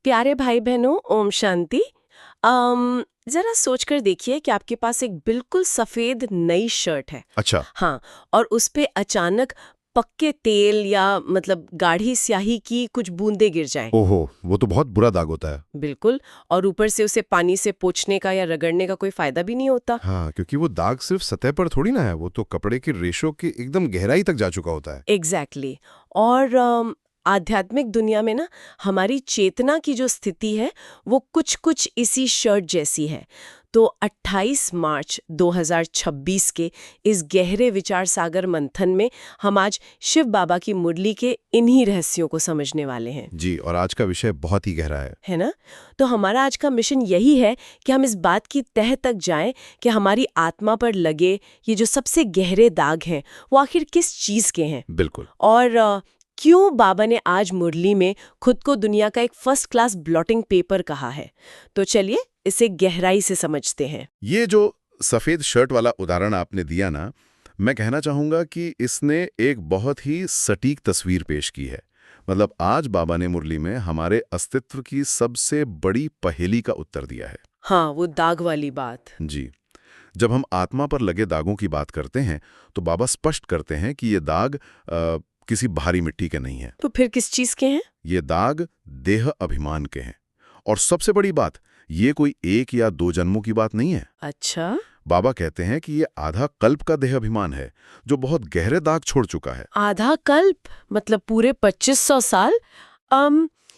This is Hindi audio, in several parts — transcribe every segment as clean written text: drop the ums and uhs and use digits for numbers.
प्यारे भाई बहनों, ओम शांति। जरा सोचकर देखिए कि आपके पास एक बिल्कुल सफेद नई शर्ट है। अच्छा। हाँ। और उस पे अचानक पक्के तेल या मतलब गाढ़ी स्याही की कुछ बूंदें गिर जाएं। ओहो, वो तो बहुत बुरा दाग होता है। बिल्कुल। और ऊपर से उसे पानी से पोंछने का या रगड़ने का कोई फायदा भी नहीं होता। हाँ, क्योंकि वो दाग सिर्फ सतह पर थोड़ी ना है, वो तो कपड़े की रेशों की एकदम गहराई तक जा चुका होता है। एग्जैक्टली और आध्यात्मिक दुनिया में ना हमारी चेतना की जो स्थिति है वो कुछ कुछ इसी शर्ट जैसी है। तो 28 मार्च 2026 के इस गहरे विचार सागर मंथन में हम आज शिव बाबा की मुरली के इन्हीं रहस्यों को समझने वाले हैं। जी, और आज का विषय बहुत ही गहरा है। ना? तो हमारा आज का मिशन यही है कि हम इस बात की तह तक जाएं कि हमारी आत्मा पर लगे ये जो सबसे गहरे दाग हैं वो आखिर किस चीज के हैं। बिल्कुल। और क्यों बाबा ने आज मुरली में खुद को दुनिया का एक फर्स्ट क्लास ब्लॉटिंग पेपर कहा है। तो चलिए इसे गहराई से समझते हैं। ये जो सफेद शर्ट वाला उदाहरण आपने दिया ना, मैं कहना चाहूंगा कि इसने एक बहुत ही सटीक तस्वीर पेश की है। मतलब आज बाबा ने मुरली में हमारे अस्तित्व की सबसे बड़ी पहेली का उत्तर दिया है। हाँ, वो दाग वाली बात। जी। जब हम आत्मा पर लगे दागों की बात करते हैं तो बाबा स्पष्ट करते हैं कि ये दाग किसी भारी मिट्टी के नहीं है। तो फिर किस चीज के हैं? ये दाग देह अभिमान के हैं। और सबसे बड़ी बात, ये कोई एक या दो जन्मों की बात नहीं है। अच्छा। बाबा कहते हैं कि ये आधा कल्प का देह अभिमान है जो बहुत गहरे दाग छोड़ चुका है। आधा कल्प मतलब पूरे 2500 साल।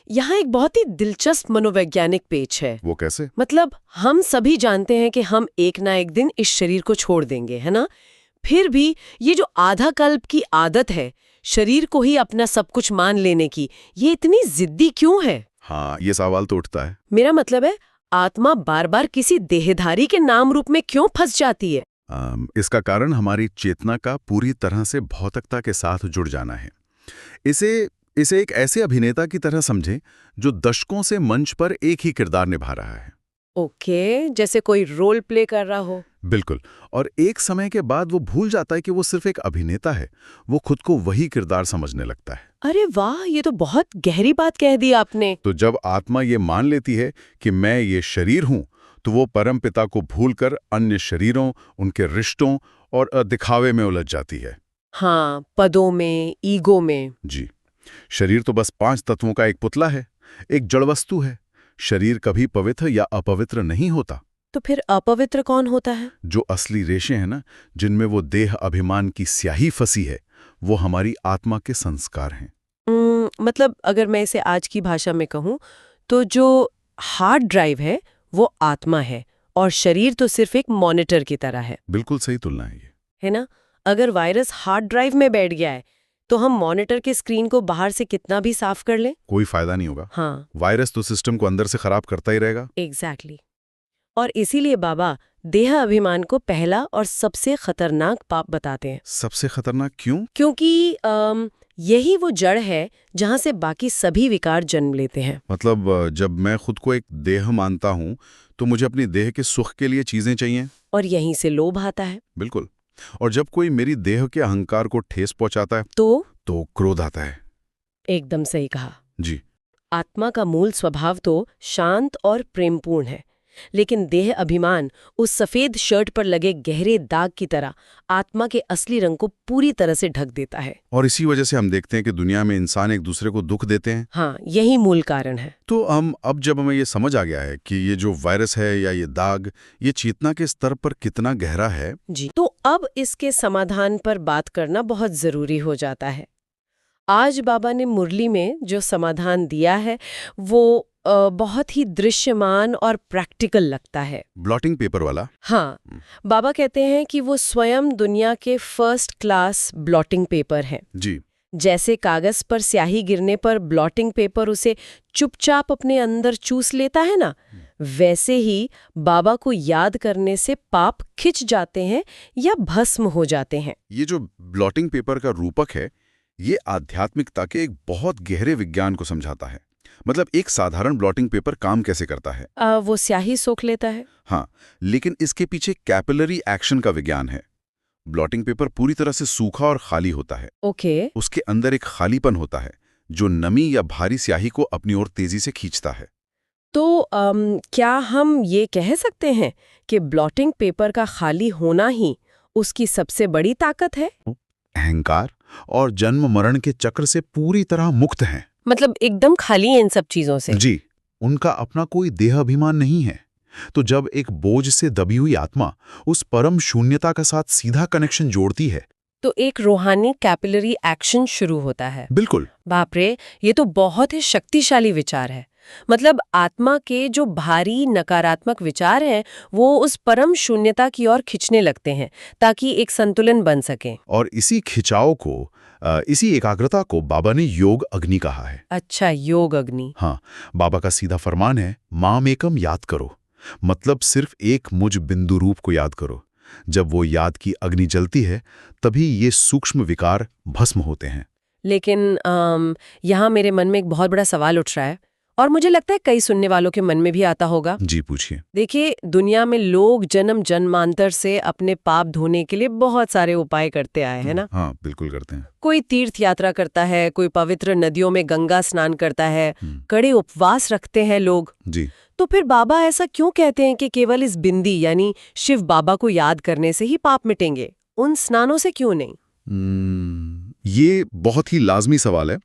यहाँ एक बहुत ही दिलचस्प मनोवैज्ञानिक पेच है। वो कैसे? मतलब हम सभी जानते हैं कि हम एक ना एक दिन इस शरीर को छोड़ देंगे, है ना? फिर भी ये जो आधा कल्प की आदत है शरीर को ही अपना सब कुछ मान लेने की, ये इतनी जिद्दी क्यों है? हाँ, ये सवाल तो उठता है। मेरा मतलब है आत्मा बार बार किसी देहधारी के नाम रूप में क्यों फंस जाती है? इसका कारण हमारी चेतना का पूरी तरह से भौतिकता के साथ जुड़ जाना है। इसे इसे एक ऐसे अभिनेता की तरह समझें जो दशकों से मंच पर एक ही किरदार निभा रहा है। ओके, जैसे कोई रोल प्ले कर रहा हो। बिल्कुल। और एक समय के बाद वो भूल जाता है कि वो सिर्फ एक अभिनेता है। वो खुद को वही किरदार समझने लगता है। अरे वाह, ये तो बहुत गहरी बात कह दी आपने। तो जब आत्मा ये मान लेती है कि मैं ये शरीर हूं, तो वो परमपिता को भूलकर अन्य शरीरों, उनके रिश्तों और दिखावे में उलझ जाती है। हाँ, पदों में, ईगो में। जी। शरीर तो बस 5 तत्वों का एक पुतला है, एक जड़ वस्तु है। शरीर कभी पवित्र या अपवित्र नहीं होता। तो फिर अपवित्र कौन होता है? जो असली रेशे हैं ना, जिनमें वो देह अभिमान की स्याही फंसी है, वो हमारी आत्मा के संस्कार हैं। मतलब अगर मैं इसे आज की भाषा में कहूँ तो जो हार्ड ड्राइव है वो आत्मा है और शरीर तो सिर्फ एक मॉनिटर की तरह है। बिल्कुल सही तुलना है ये। है ना? अगर वायरस हार्ड ड्राइव में बैठ गया है तो हम मॉनिटर के स्क्रीन को बाहर से कितना भी साफ कर लें, कोई फायदा नहीं होगा। हाँ, वायरस तो सिस्टम को अंदर से खराब करता ही रहेगा। एग्जैक्टली। और इसीलिए बाबा देह अभिमान को पहला और सबसे खतरनाक पाप बताते हैं। सबसे खतरनाक क्यों? क्योंकि यही वो जड़ है जहां से बाकी सभी विकार जन्म लेते हैं। मतलब जब मैं खुद को एक देह मानता हूं तो मुझे अपनी देह के सुख के लिए चीजें चाहिए। और यहीं से लोभ आता है। बिल्कुल। और जब कोई मेरी देह के अहंकार को ठेस पहुंचाता है तो क्रोध आता है। एकदम सही कहा। जी। आत्मा का मूल स्वभाव तो शांत और प्रेमपूर्ण है, लेकिन देह अभिमान उस सफेद शर्ट पर लगे गहरे दाग की तरह आत्मा के असली रंग को पूरी तरह से ढक देता है। और इसी वजह से हम देखते हैं कि दुनिया में इंसान एक दूसरे को दुख देते हैं। हाँ, यही मूल कारण है। तो जब हमें ये समझ आ गया है कि ये जो वायरस है या ये दाग, ये चेतना के स्तर पर कितना गहरा है, जी, तो अब इसके समाधान पर बात करना बहुत जरूरी हो जाता है। आज बाबा ने मुरली में जो समाधान दिया है वो बहुत ही दृश्यमान और प्रैक्टिकल लगता है। ब्लॉटिंग पेपर वाला। हाँ, बाबा कहते हैं कि वो स्वयं दुनिया के फर्स्ट क्लास ब्लॉटिंग पेपर हैं। जी। जैसे कागज पर स्याही गिरने पर ब्लॉटिंग पेपर उसे चुपचाप अपने अंदर चूस लेता है ना, वैसे ही बाबा को याद करने से पाप खिंच जाते हैं या भस्म हो जाते हैं। ये जो ब्लॉटिंग पेपर का रूपक है, ये आध्यात्मिकता के एक बहुत गहरे विज्ञान को समझाता है। मतलब एक साधारण ब्लॉटिंग पेपर काम कैसे करता है? वो स्याही सोख लेता है। हाँ, लेकिन इसके पीछे कैपिलरी एक्शन का विज्ञान है। ब्लॉटिंग पेपर पूरी तरह से सूखा और खाली होता है। ओके। उसके अंदर एक खालीपन होता है जो नमी या भारी स्याही को अपनी ओर तेजी से खींचता है। तो क्या हम ये कह सकते हैं कि ब्लॉटिंग पेपर का खाली होना ही उसकी सबसे बड़ी ताकत है? अहंकार और जन्म मरण के चक्र से पूरी तरह मुक्त हैं। मतलब एकदम खाली है इन सब चीजों से? जी, उनका अपना कोई देह अभिमान नहीं है। तो जब एक बोझ से दबी हुई आत्मा उस परम शून्यता के साथ सीधा कनेक्शन जोड़ती है, तो एक रूहानी कैपिलरी एक्शन शुरू होता है। बिल्कुल। बाप रे, ये तो बहुत ही शक्तिशाली विचार है। मतलब आत्मा के जो भारी नकारात्मक विचार हैं वो उस परम शून्यता की ओर खिंचने लगते हैं ताकि एक संतुलन बन सके। और इसी खिंचाव को, इसी एकाग्रता को बाबा ने योग अग्नि कहा है। अच्छा, योग अग्नि। हाँ, बाबा का सीधा फरमान है, माम एकम याद करो। मतलब सिर्फ एक मुझ बिंदु रूप को याद करो। जब वो याद की अग्नि जलती है तभी ये सूक्ष्म विकार भस्म होते हैं। लेकिन यहाँ मेरे मन में एक बहुत बड़ा सवाल उठ रहा है और मुझे लगता है कई सुनने वालों के मन में भी आता होगा। जी पूछिए। देखिए, दुनिया में लोग जन्म जन्मांतर से अपने पाप धोने के लिए बहुत सारे उपाय करते आए हैं ना। हाँ, बिल्कुल करते हैं। कोई तीर्थ यात्रा करता है, कोई पवित्र नदियों में गंगा स्नान करता है, कड़े उपवास रखते हैं लोग। जी। तो फिर बाबा ऐसा क्यों कहते हैं कि केवल इस बिंदी यानी शिव बाबा को याद करने से ही पाप मिटेंगे, उन स्नानों से क्यों नहीं? ये बहुत ही लाजमी सवाल है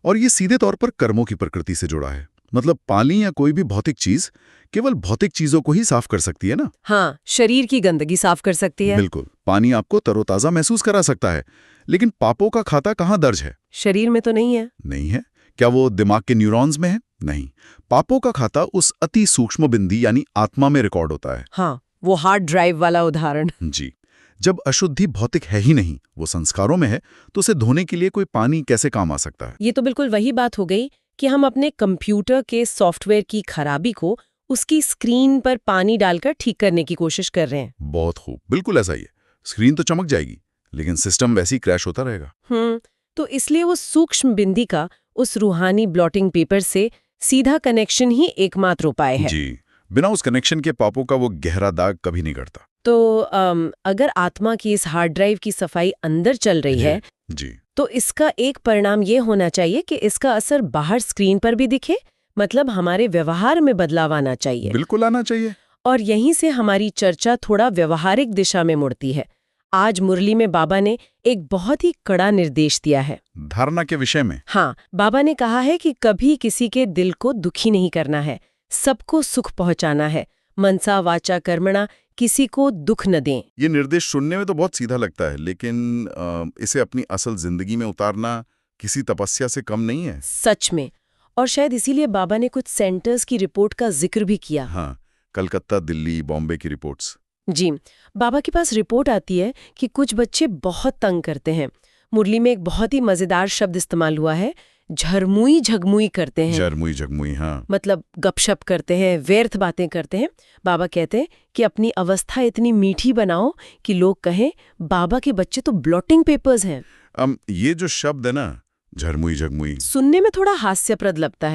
और ये सीधे तौर पर कर्मों की प्रकृति से जुड़ा है। मतलब पानी या कोई भी भौतिक चीज केवल भौतिक चीजों को ही साफ कर सकती है ना। हाँ, शरीर की गंदगी साफ कर सकती है। बिल्कुल। पानी आपको तरोताजा महसूस करा सकता है, लेकिन पापों का खाता कहाँ दर्ज है? शरीर में तो नहीं है। नहीं है। क्या वो दिमाग के न्यूरॉन्स में है? नहीं। पापों का खाता उस अति सूक्ष्म बिंदी यानी आत्मा में रिकॉर्ड होता है। हाँ, वो हार्ड ड्राइव वाला उदाहरण। जी। जब अशुद्धि भौतिक है ही नहीं, वो संस्कारों में है, तो उसे धोने के लिए कोई पानी कैसे काम आ सकता है? ये तो बिल्कुल वही बात हो गई कि हम अपने कंप्यूटर के सॉफ्टवेयर की खराबी को उसकी स्क्रीन पर पानी डालकर ठीक करने की कोशिश कर रहे हैं। बहुत खूब, बिल्कुल ऐसा ही है। स्क्रीन तो चमक जाएगी, लेकिन सिस्टम वैसे ही क्रैश होता रहेगा। तो इसलिए वो सूक्ष्म बिंदी का उस रूहानी ब्लॉटिंग पेपर से सीधा कनेक्शन ही एकमात्र उपाय है। जी। बिना उस कनेक्शन के पापों का वो गहरा दाग कभी नहीं करता। तो अगर आत्मा की इस हार्ड ड्राइव की सफाई अंदर चल रही है, जी, तो इसका एक परिणाम ये होना चाहिए कि इसका असर बाहर स्क्रीन पर भी दिखे, मतलब हमारे व्यवहार में बदलाव आना चाहिए। बिल्कुल आना चाहिए। और यहीं से हमारी चर्चा थोड़ा व्यवहारिक दिशा में मुड़ती है। आज मुरली में बाबा ने एक बहुत ही कड़ा निर्देश दिया है धारणा के विषय में। हाँ, बाबा ने कहा है कि कभी किसी के दिल को दुखी नहीं करना है, सबको सुख पहुंचाना है, मनसा वाचा कर्मणा, किसी को दुख न दें। ये निर्देश सुनने में तो बहुत सीधा लगता है, लेकिन इसे अपनी असल जिंदगी में उतारना किसी तपस्या से कम नहीं है। सच में। और शायद इसीलिए बाबा ने कुछ सेंटर्स की रिपोर्ट का जिक्र भी किया। हाँ, कलकत्ता, दिल्ली, बॉम्बे की रिपोर्ट्स। जी, बाबा के पास रिपोर्ट आती है कि कुछ बच्चे बहुत तंग करते हैं। मुरली में एक बहुत ही मजेदार शब्द इस्तेमाल हुआ है, झरमुई झगमुई करते हैं। झरमुई झगमुई, हाँ। मतलब गपशप करते हैं, व्यर्थ बातें करते हैं। बाबा कहते हैं कि अपनी अवस्था इतनी मीठी बनाओ कि लोग कहें बाबा के बच्चे तो ब्लॉटिंग पेपर्स हैं। ये जो शब्द है ना, झरमुई झगमुई, सुनने में थोड़ा हास्यप्रद लगता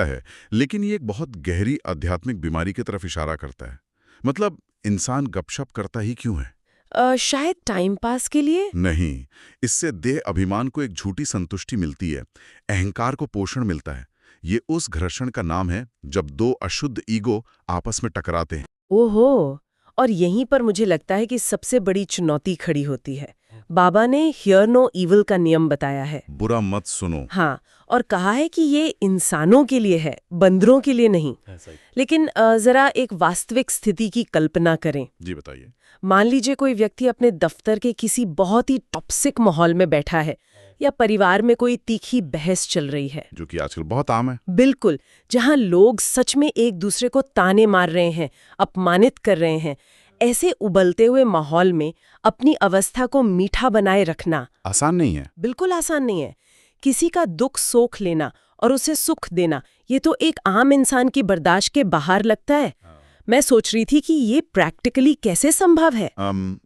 है, लेकिन ये एक बहुत गहरी आध्यात्मिक बीमारी की तरफ इशारा करता है। मतलब इंसान गपशप करता ही क्यों है? शायद टाइम पास के लिए नहीं, इससे देह अभिमान को एक झूठी संतुष्टि मिलती है, अहंकार को पोषण मिलता है। ये उस घर्षण का नाम है जब दो अशुद्ध ईगो आपस में टकराते हैं। ओहो, और यहीं पर मुझे लगता है कि सबसे बड़ी चुनौती खड़ी होती है। बाबा ने हियर नो इविल का नियम बताया है, बुरा मत सुनो। हाँ, और कहा है कि ये इंसानों के लिए है, बंदरों के लिए नहीं। लेकिन जरा एक वास्तविक स्थिति की कल्पना करें। जी बताइए। मान लीजिए कोई व्यक्ति अपने दफ्तर के किसी बहुत ही टॉक्सिक माहौल में बैठा है, या परिवार में कोई तीखी बहस चल रही है, जो कि आजकल बहुत आम है। बिल्कुल, जहां लोग सच में एक दूसरे को ताने मार रहे हैं, अपमानित कर रहे हैं। ऐसे उबलते हुए माहौल में अपनी अवस्था को मीठा बनाए रखना आसान नहीं है। बिल्कुल आसान नहीं है। किसी का दुख सोख लेना और उसे सुख देना, ये तो एक आम इंसान की बर्दाश्त के बाहर लगता है। मैं सोच रही थी कि ये प्रैक्टिकली कैसे संभव है।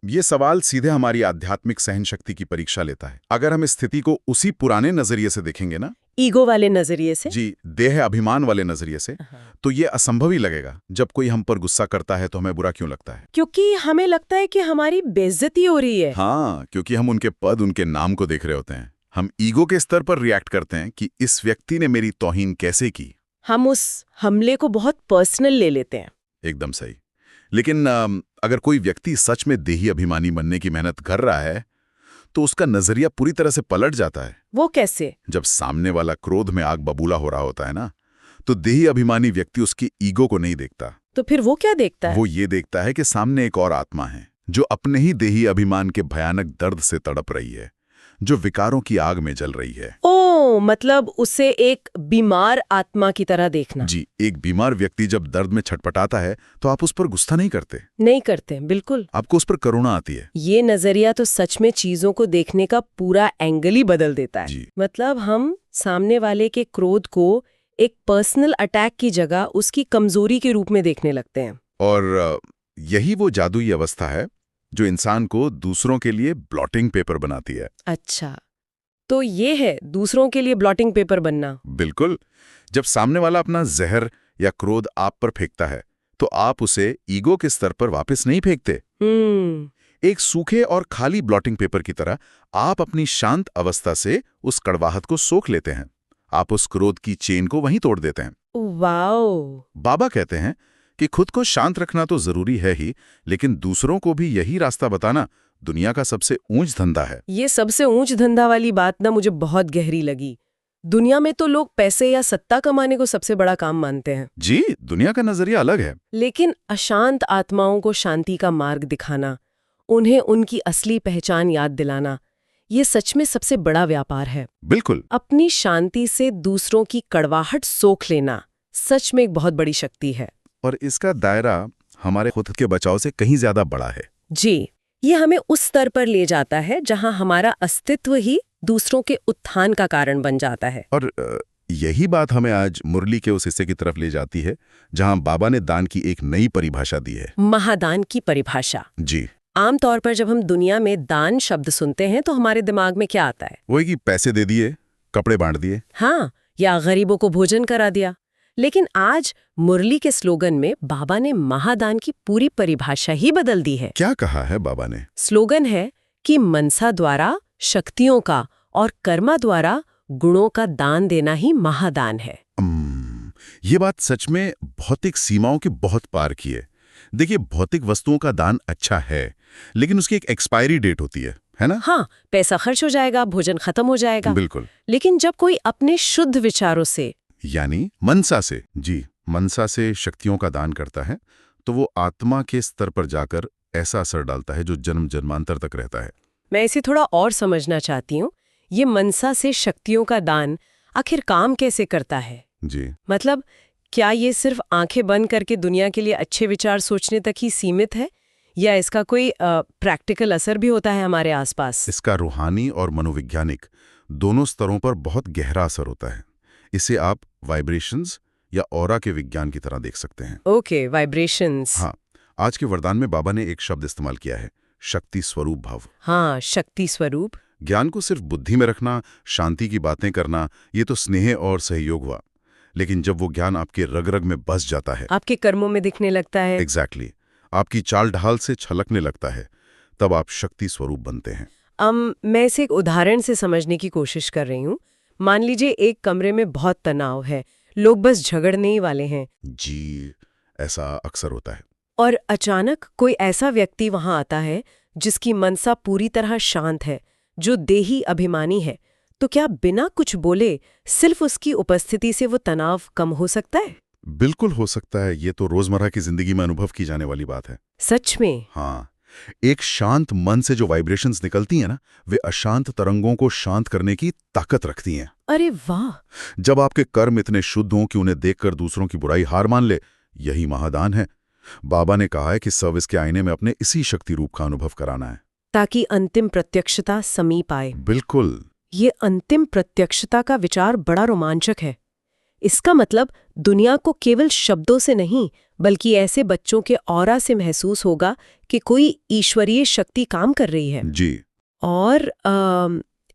ये सवाल सीधे हमारी आध्यात्मिक सहन शक्ति की परीक्षा लेता है। अगर हम इस स्थिति को उसी पुराने नजरिए से देखेंगे ना, ईगो वाले नजरिए से, जी, देह अभिमान वाले नजरिए से, तो ये असंभव ही लगेगा। जब कोई हम पर गुस्सा करता है तो हमें बुरा क्यों लगता है? क्योंकि हमें लगता है कि हमारी बेइज्जती हो रही है। हाँ, क्योंकि हम उनके पद, उनके नाम को देख रहे होते हैं। हम ईगो के स्तर पर रिएक्ट करते हैं कि इस व्यक्ति ने मेरी तौहीन कैसे की। हम उस हमले को बहुत पर्सनल ले लेते हैं। एकदम सही। लेकिन अगर कोई व्यक्ति सच में देही अभिमानी बनने की मेहनत कर रहा है तो उसका नजरिया पूरी तरह से पलट जाता है। वो कैसे? जब सामने वाला क्रोध में आग बबूला हो रहा होता है ना, तो देही अभिमानी व्यक्ति उसकी ईगो को नहीं देखता। तो फिर वो क्या देखता है? वो ये देखता है कि सामने एक और आत्मा है जो अपने ही देही अभिमान के भयानक दर्द से तड़प रही है, जो विकारों की आग में जल रही है। ओ, मतलब उसे एक बीमार आत्मा की तरह देखना। जी, एक बीमार व्यक्ति जब दर्द में छटपटाता है तो आप उस पर गुस्सा नहीं करते। नहीं करते, बिल्कुल। आपको उस पर करुणा आती है। ये नजरिया तो सच में चीजों को देखने का पूरा एंगल ही बदल देता है। जी। मतलब हम सामने वाले के क्रोध को एक पर्सनल अटैक की जगह उसकी कमजोरी के रूप में देखने लगते हैं। और यही वो जादुई अवस्था है जो इंसान को दूसरों के लिए ब्लॉटिंग पेपर बनाती है। अच्छा, तो ये है दूसरों के लिए ब्लॉटिंग पेपर बनना। बिल्कुल। जब सामने वाला अपना जहर या क्रोध आप पर फेंकता है तो आप उसे ईगो के स्तर पर वापस नहीं फेंकते। एक सूखे और खाली ब्लॉटिंग पेपर की तरह आप अपनी शांत अवस्था से उस कड़वाहट को सोख लेते हैं। आप उस क्रोध की चेन को वहीं तोड़ देते हैं। वाओ! बाबा कहते हैं कि खुद को शांत रखना तो जरूरी है ही, लेकिन दूसरों को भी यही रास्ता बताना दुनिया का सबसे ऊंच धंधा है। ये सबसे ऊंच धंधा वाली बात ना मुझे बहुत गहरी लगी। दुनिया में तो लोग पैसे या सत्ता कमाने को सबसे बड़ा काम मानते हैं। जी, दुनिया का नजरिया अलग है। लेकिन अशांत आत्माओं को शांति का मार्ग दिखाना, उन्हें उनकी असली पहचान याद दिलाना, ये सच में सबसे बड़ा व्यापार है। बिल्कुल। अपनी शांति से दूसरों की कड़वाहट सोख लेना सच में एक बहुत बड़ी शक्ति है। और इसका दायरा हमारे खुद के बचाव से कहीं ज्यादा बड़ा है। जी, ये हमें उस स्तर पर ले जाता है जहां हमारा अस्तित्व ही दूसरों के उत्थान का कारण बन जाता है। और यही बात हमें आज मुरली के उस हिस्से की तरफ ले जाती है जहां बाबा ने दान की एक नई परिभाषा दी है। महादान की परिभाषा। जी। आमतौर पर जब हम दुनिया में दान शब्द सुनते हैं तो हमारे दिमाग में क्या आता है? वही कि पैसे दे दिए, कपड़े बांट दिए। हाँ, या गरीबों को भोजन करा दिया। लेकिन आज मुरली के स्लोगन में बाबा ने महादान की पूरी परिभाषा ही बदल दी है। क्या कहा है बाबा ने? स्लोगन है कि मनसा द्वारा शक्तियों का और कर्मा द्वारा गुणों का दान देना ही महादान है। ये बात सच में भौतिक सीमाओं के बहुत पार की है। देखिए, भौतिक वस्तुओं का दान अच्छा है, लेकिन उसकी एक एक्सपायरी डेट होती है ना? हाँ, पैसा खर्च हो जाएगा, भोजन खत्म हो जाएगा। बिल्कुल। लेकिन जब कोई अपने शुद्ध विचारों से, यानी मनसा से, जी, मनसा से शक्तियों का दान करता है तो वो आत्मा के स्तर पर जाकर ऐसा असर डालता है जो जन्म जन्मांतर तक रहता है। मैं इसे थोड़ा और समझना चाहती हूँ। ये मनसा से शक्तियों का दान आखिर काम कैसे करता है? जी, मतलब क्या ये सिर्फ आंखें बंद करके दुनिया के लिए अच्छे विचार सोचने तक ही सीमित है, या इसका कोई प्रैक्टिकल असर भी होता है हमारे आसपास? इसका रूहानी और मनोवैज्ञानिक दोनों स्तरों पर बहुत गहरा असर होता है। इसे आप वाइब्रेशंस या ऑरा के विज्ञान की तरह देख सकते हैं। Okay, vibrations. हाँ, आज के वरदान में बाबा ने एक शब्द इस्तेमाल किया है, शक्ति स्वरूप भाव। हाँ, शक्ति स्वरूप। ज्ञान को सिर्फ बुद्धि में रखना, शांति की बातें करना, ये तो स्नेह और सहयोग हुआ। लेकिन जब वो ज्ञान आपके रग रग में बस जाता है, आपके कर्मों में दिखने लगता है। एग्जैक्टली, आपकी चाल ढाल से छलकने लगता है, तब आप शक्ति स्वरूप बनते हैं। मैं इसे एक उदाहरण से समझने की कोशिश कर रही हूँ। मान लीजिए एक कमरे में बहुत तनाव है, लोग बस झगड़ने ही वाले हैं। जी, ऐसा अक्सर होता है। और अचानक कोई ऐसा व्यक्ति वहां आता है जिसकी मनसा पूरी तरह शांत है, जो देही अभिमानी है। तो क्या बिना कुछ बोले सिर्फ उसकी उपस्थिति से वो तनाव कम हो सकता है? बिल्कुल हो सकता है। ये तो रोजमर्रा की जिंदगी में अनुभव की जाने वाली बात है। सच में? हाँ, एक शांत मन से जो वाइब्रेशंस निकलती हैं ना, वे अशांत तरंगों को शांत करने की ताकत रखती हैं। अरे वाह! जब आपके कर्म इतने शुद्ध हों कि उन्हें देखकर दूसरों की बुराई हार मान ले, यही महादान है। बाबा ने कहा है कि सर्विस के आईने में अपने इसी शक्ति रूप का अनुभव कराना है, ताकि अंतिम प्रत्यक्षता समीप आए। बिल्कुल। ये अंतिम प्रत्यक्षता का विचार बड़ा रोमांचक है। इसका मतलब दुनिया को केवल शब्दों से नहीं, बल्कि ऐसे बच्चों के ऑरा से महसूस होगा कि कोई ईश्वरीय शक्ति काम कर रही है। जी। और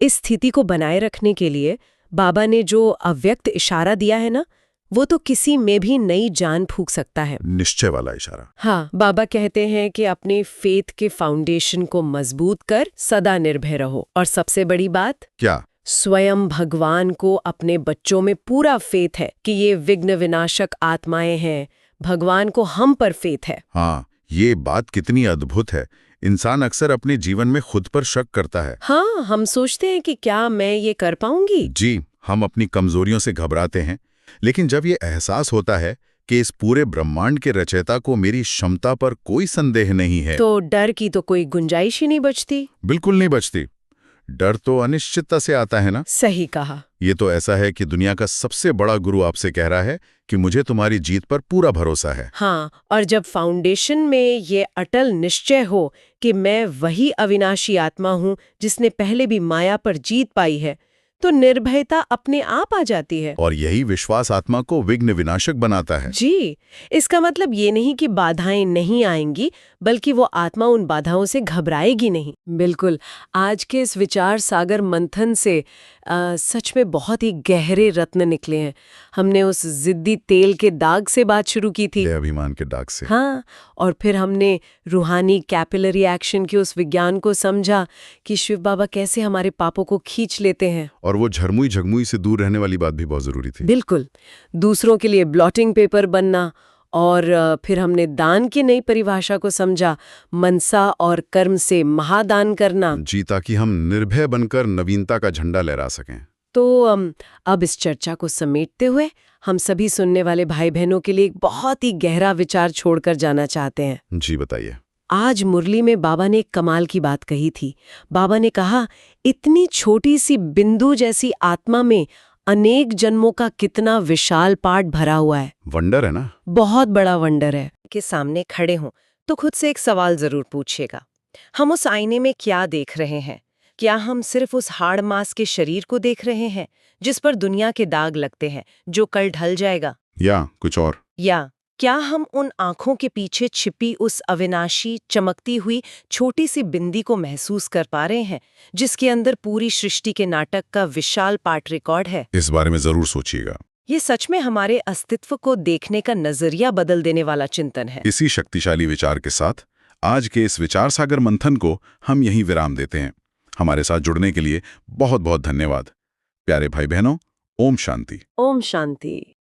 इस स्थिति को बनाए रखने के लिए बाबा ने जो अव्यक्त इशारा दिया है ना, वो तो किसी में भी नई जान फूंक सकता है। निश्चय वाला इशारा। हाँ, बाबा कहते हैं कि अपने फेथ के फाउंडेशन को मजबूत कर सदा निर्भय रहो। और सबसे बड़ी बात, क्या? स्वयं भगवान को अपने बच्चों में पूरा फेथ है कि ये विघ्न विनाशक आत्माएं हैं। भगवान को हम पर फेथ है। हाँ, ये बात कितनी अद्भुत है। इंसान अक्सर अपने जीवन में खुद पर शक करता है। हाँ, हम सोचते हैं कि क्या मैं ये कर पाऊंगी। जी, हम अपनी कमजोरियों से घबराते हैं, लेकिन जब ये एहसास होता है कि इस पूरे ब्रह्मांड के रचयिता को मेरी क्षमता पर कोई संदेह नहीं है, तो डर की तो कोई गुंजाइश ही नहीं बचती। बिल्कुल नहीं बचती। डर तो अनिश्चितता से आता है ना। सही कहा। ये तो ऐसा है कि दुनिया का सबसे बड़ा गुरु आपसे कह रहा है कि मुझे तुम्हारी जीत पर पूरा भरोसा है। हाँ, और जब फाउंडेशन में ये अटल निश्चय हो कि मैं वही अविनाशी आत्मा हूँ जिसने पहले भी माया पर जीत पाई है, तो निर्भयता अपने आप आ जाती है। और यही विश्वास आत्मा को विघ्न विनाशक बनाता है। जी, इसका मतलब ये नहीं कि बाधाएं नहीं आएंगी, बल्कि वो आत्मा उन बाधाओं से घबराएगी नहीं। बिल्कुल, आज के इस विचार सागर मंथन से सच में बहुत ही गहरे रत्न निकले हैं। हमने उस जिद्दी तेल के दाग से बात शुरू की थी। अभिमान के दाग से। हाँ, और फिर हमने रूहानी कैपिलरी एक्शन के उस विज्ञान को समझा कि शिव बाबा कैसे हमारे पापों को खींच लेते हैं। और वो झरमुई झगमुई से दूर रहने वाली बात भी बहुत जरूरी थी। बिल्कुल, दूसरों के लिए ब्लॉटिंग पेपर बनना। और फिर हमने दान की नई परिभाषा को समझा, मनसा और कर्म से महादान करना। जी, ताकि हम निर्भय बनकर नवीनता का झंडा लहरा सकें। तो अब इस चर्चा को समेटते हुए हम सभी सुनने वाले भाई बहनों के लिए एक बहुत ही गहरा विचार छोड़कर जाना चाहते हैं। जी बताइए। आज मुरली में बाबा ने एक कमाल की बात कही थी। बाबा ने कहा, इतनी छोटी सी बिंदु जैसी आत्मा में अनेक जन्मों का कितना विशाल पाठ भरा हुआ है। वंडर है ना। बहुत बड़ा वंडर है। के सामने खड़े हों तो खुद से एक सवाल जरूर पूछिएगा, हम उस आईने में क्या देख रहे हैं? क्या हम सिर्फ उस हाड़ मांस के शरीर को देख रहे हैं जिस पर दुनिया के दाग लगते हैं, जो कल ढल जाएगा? या कुछ और? या क्या हम उन आंखों के पीछे छिपी उस अविनाशी चमकती हुई छोटी सी बिंदी को महसूस कर पा रहे हैं, जिसके अंदर पूरी सृष्टि के नाटक का विशाल पाठ रिकॉर्ड है? इस बारे में जरूर सोचिएगा। ये सच में हमारे अस्तित्व को देखने का नजरिया बदल देने वाला चिंतन है। इसी शक्तिशाली विचार के साथ आज के इस विचार सागर मंथन को हम यहीं विराम देते हैं। हमारे साथ जुड़ने के लिए बहुत बहुत धन्यवाद। प्यारे भाई बहनों, ओम शांति। ओम शांति।